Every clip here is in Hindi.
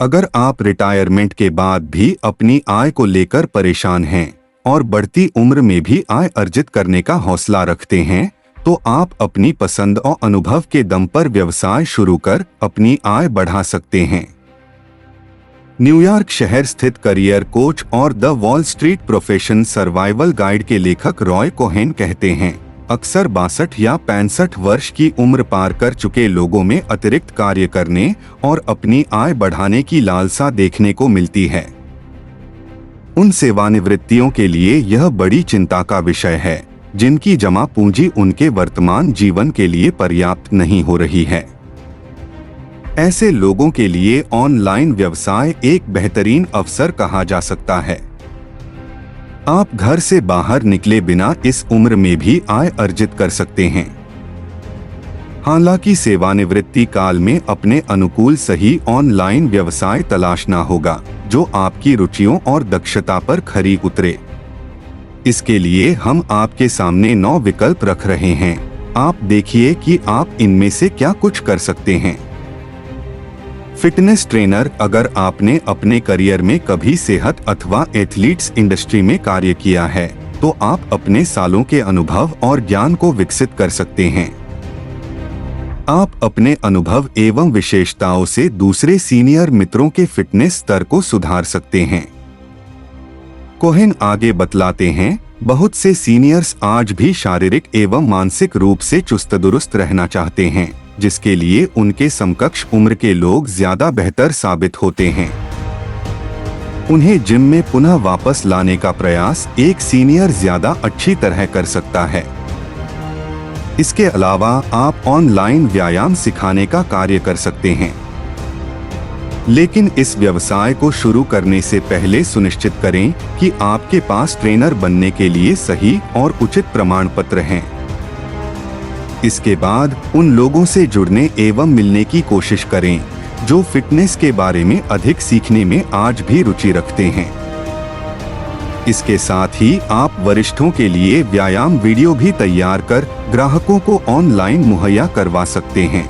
अगर आप रिटायरमेंट के बाद भी अपनी आय को लेकर परेशान हैं और बढ़ती उम्र में भी आय अर्जित करने का हौसला रखते हैं, तो आप अपनी पसंद और अनुभव के दम पर व्यवसाय शुरू कर अपनी आय बढ़ा सकते हैं। न्यूयॉर्क शहर स्थित करियर कोच और the wall street profession survival guide के लेखक रॉय कोहेन कहते हैं, अक्सर 62 या 65 वर्ष की उम्र पार कर चुके लोगों में अतिरिक्त कार्य करने और अपनी आय बढ़ाने की लालसा देखने को मिलती है। उन सेवानिवृत्तियों के लिए यह बड़ी चिंता का विषय है जिनकी जमा पूंजी उनके वर्तमान जीवन के लिए पर्याप्त नहीं हो रही है। ऐसे लोगों के लिए ऑनलाइन व्यवसाय एक बेहतरीन अवसर कहा जा सकता है। आप घर से बाहर निकले बिना इस उम्र में भी आय अर्जित कर सकते हैं। हालांकि सेवानिवृत्ति काल में अपने अनुकूल सही ऑनलाइन व्यवसाय तलाशना होगा जो आपकी रुचियों और दक्षता पर खरी उतरे। इसके लिए हम आपके सामने 9 विकल्प रख रहे हैं। आप देखिए कि आप इनमें से क्या कुछ कर सकते हैं। Fitness trainer. अगर आपने अपने करियर में कभी सेहत अथवा एथलीट्स इंडस्ट्री में कार्य किया है, तो आप अपने सालों के अनुभव और ज्ञान को विकसित कर सकते हैं। आप अपने अनुभव एवं विशेषताओं से दूसरे सीनियर मित्रों के फिटनेस स्तर को सुधार सकते हैं। कोहेन आगे बतलाते हैं, बहुत से सीनियर्स आज भी शारीरिक एवं मानसिक रूप से चुस्त दुरुस्त रहना चाहते हैं, जिसके लिए उनके समकक्ष उम्र के लोग ज्यादा बेहतर साबित होते हैं। उन्हें जिम में पुनः वापस लाने का प्रयास एक सीनियर ज्यादा अच्छी तरह कर सकता है। इसके अलावा आप ऑनलाइन व्यायाम सिखाने का कार्य कर सकते हैं, लेकिन इस व्यवसाय को शुरू करने से पहले सुनिश्चित करें कि आपके पास ट्रेनर बनने के लिए सही और उचित प्रमाण पत्र हैं। इसके बाद उन लोगों से जुड़ने एवं मिलने की कोशिश करें जो फिटनेस के बारे में अधिक सीखने में आज भी रुचि रखते हैं। इसके साथ ही आप वरिष्ठों के लिए व्यायाम वीडियो भी तैयार कर ग्राहकों को ऑनलाइन मुहैया करवा सकते हैं।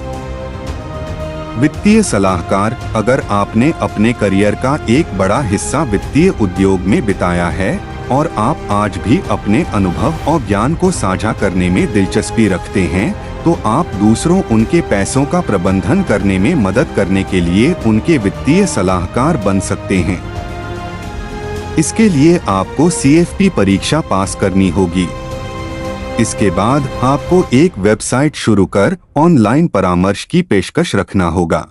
वित्तीय सलाहकार। अगर आपने अपने करियर का एक बड़ा हिस्सा वित्तीय उद्योग में बिताया है और आप आज भी अपने अनुभव और ज्ञान को साझा करने में दिलचस्पी रखते हैं, तो आप दूसरों उनके पैसों का प्रबंधन करने में मदद करने के लिए उनके वित्तीय सलाहकार बन सकते हैं। इसके लिए आपको CFP परीक्षा पास करनी होगी। इसके बाद आपको एक वेबसाइट शुरू कर ऑनलाइन परामर्श की पेशकश रखना होगा।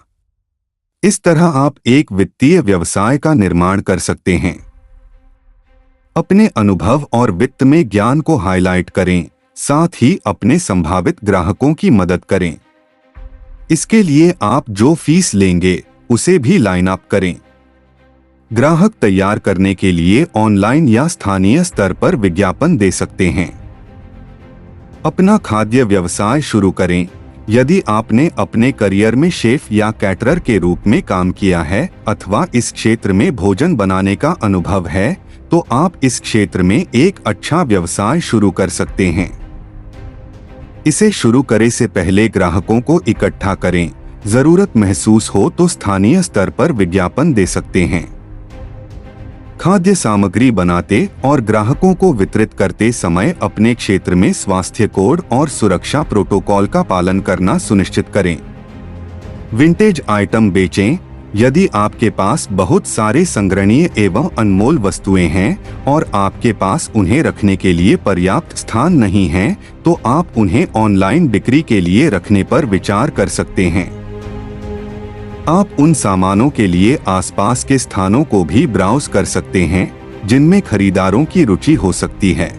इस तरह आप एक वित्तीय व्यवसाय का निर्माण कर सकते हैं। अपने अनुभव और वित्त में ज्ञान को हाईलाइट करें, साथ ही अपने संभावित ग्राहकों की मदद करें। इसके लिए आप जो फीस लेंगे उसे भी लाइन अप करें। ग्राहक तैयार करने के लिए ऑनलाइन या स्थानीय स्तर पर विज्ञापन दे सकते हैं। अपना खाद्य व्यवसाय शुरू करें। यदि आपने अपने करियर में शेफ या कैटरर के रूप में काम किया है अथवा इस क्षेत्र में भोजन बनाने का अनुभव है, तो आप इस क्षेत्र में एक अच्छा व्यवसाय शुरू कर सकते हैं। इसे शुरू करे से पहले ग्राहकों को इकट्ठा करें। जरूरत महसूस हो तो स्थानीय स्तर पर विज्ञापन दे सकते हैं। खाद्य सामग्री बनाते और ग्राहकों को वितरित करते समय अपने क्षेत्र में स्वास्थ्य कोड और सुरक्षा प्रोटोकॉल का पालन करना सुनिश्चित करें। विंटेज आइटम बेचें। यदि आपके पास बहुत सारे संग्रहणीय एवं अनमोल वस्तुएं हैं और आपके पास उन्हें रखने के लिए पर्याप्त स्थान नहीं है, तो आप उन्हें ऑनलाइन बिक्री के लिए रखने पर विचार कर सकते हैं। आप उन सामानों के लिए आसपास के स्थानों को भी ब्राउज कर सकते हैं जिनमें खरीदारों की रुचि हो सकती है।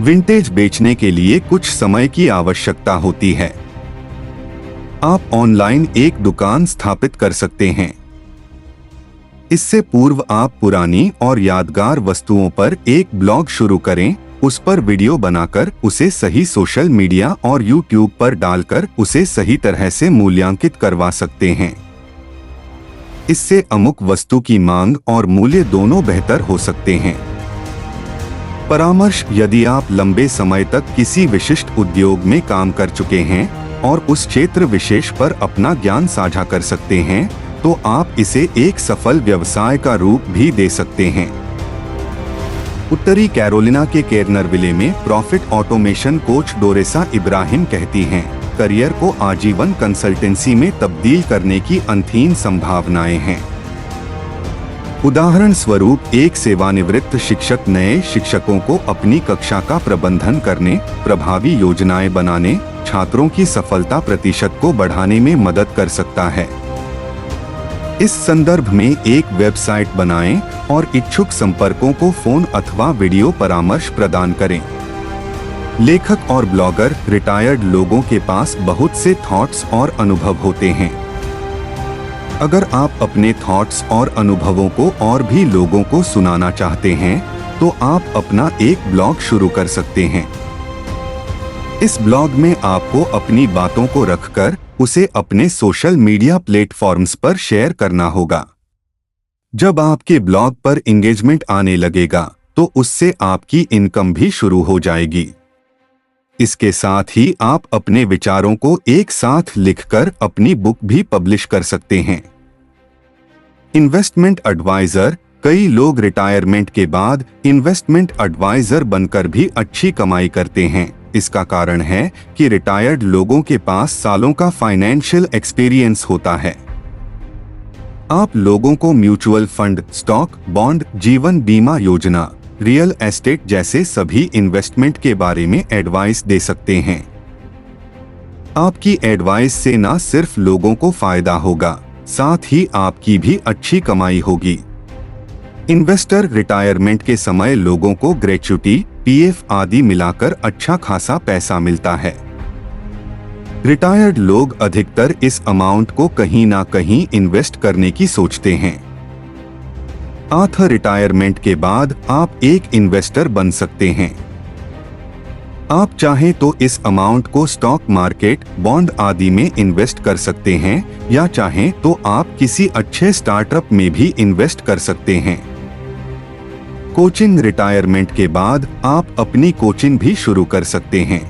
विंटेज बेचने के लिए कुछ समय की आवश्यकता होती है। आप ऑनलाइन एक दुकान स्थापित कर सकते हैं। इससे पूर्व आप पुरानी और यादगार वस्तुओं पर एक ब्लॉग शुरू करें, उस पर वीडियो बनाकर उसे सही सोशल मीडिया और YouTube पर डालकर उसे सही तरह से मूल्यांकित करवा सकते हैं। इससे अमुक वस्तु की मांग और मूल्य दोनों बेहतर हो सकते हैं। परामर्श। यदि आप लंबे समय तक किसी विशिष्ट उद्योग में काम कर चुके हैं और उस क्षेत्र विशेष पर अपना ज्ञान साझा कर सकते हैं, तो आप इसे एक सफल व्यवसाय का रूप भी दे सकते हैं। उत्तरी कैरोलिना के केरनरविले में प्रॉफिट ऑटोमेशन कोच डोरेसा इब्राहिम कहती हैं, करियर को आजीवन कंसल्टेंसी में तब्दील करने की अनंत संभावनाएं हैं। उदाहरण स्वरूप, एक सेवानिवृत्त शिक्षक नए शिक्षकों को अपनी कक्षा का प्रबंधन करने, प्रभावी योजनाएं बनाने, छात्रों की सफलता प्रतिशत को बढ़ाने में मदद कर सकता है। इस संदर्भ में एक वेबसाइट बनाएं और इच्छुक संपर्कों को फोन अथवा वीडियो परामर्श प्रदान करें। लेखक और ब्लॉगर रिटायर्ड लोगों के पास बहुत से थॉट्स और अनुभव होते हैं। अगर आप अपने थॉट्स और अनुभवों को और भी लोगों को सुनाना चाहते हैं, तो आप अपना एक ब्लॉग शुरू कर सकते हैं। इस ब्लॉग में आपको अपनी बातों को रखकर उसे अपने सोशल मीडिया प्लेटफॉर्म्स पर शेयर करना होगा। जब आपके ब्लॉग पर एंगेजमेंट आने लगेगा, तो उससे आपकी इनकम भी शुरू हो जाएगी। इसके साथ ही आप अपने विचारों को एक साथ लिखकर अपनी बुक भी पब्लिश कर सकते हैं। इन्वेस्टमेंट एडवाइजर, कई लोग रिटायरमेंट के बाद इन्वेस्टमेंट एडवाइजर बनकर भी अच्छी कमाई करते हैं। इसका कारण है कि रिटायर्ड लोगों के पास सालों का फाइनेंशियल एक्सपीरियंस होता है। आप लोगों को म्यूचुअल फंड, स्टॉक, बॉन्ड, जीवन बीमा योजना, रियल एस्टेट जैसे सभी इन्वेस्टमेंट के बारे में एडवाइस दे सकते हैं। आपकी एडवाइस से न सिर्फ लोगों को फायदा होगा, साथ ही आपकी भी अच्छी कमाई होगी। इन्वेस्टर रिटायरमेंट के समय लोगों को ग्रेच्युटी, पीएफ आदि मिलाकर अच्छा खासा पैसा मिलता है। रिटायर्ड लोग अधिकतर इस अमाउंट को कहीं ना कहीं इन्वेस्ट करने की सोचते हैं। आफ्टर रिटायरमेंट के बाद आप एक इन्वेस्टर बन सकते हैं। आप चाहें तो इस अमाउंट को स्टॉक मार्केट, बॉन्ड आदि में इन्वेस्ट कर सकते हैं, या चाहें तो आप किसी अच्छे स्टार्टअप में भी इन्वेस्ट कर सकते हैं। कोचिंग, रिटायरमेंट के बाद आप अपनी कोचिंग भी शुरू कर सकते हैं।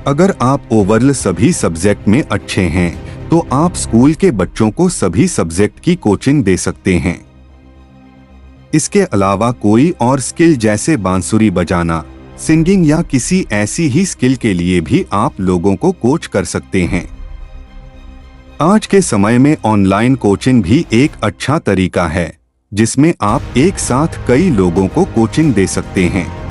अगर आप ओवरऑल सभी सब्जेक्ट में अच्छे हैं, तो आप स्कूल के बच्चों को सभी सब्जेक्ट की कोचिंग दे सकते हैं। इसके अलावा कोई और स्किल जैसे बांसुरी बजाना, सिंगिंग या किसी ऐसी ही स्किल के लिए भी आप लोगों को कोच कर सकते हैं। आज के समय में ऑनलाइन कोचिंग भी एक अच्छा तरीका है, जिसमें आप एक साथ कई लोगों को कोचिंग दे सकते हैं।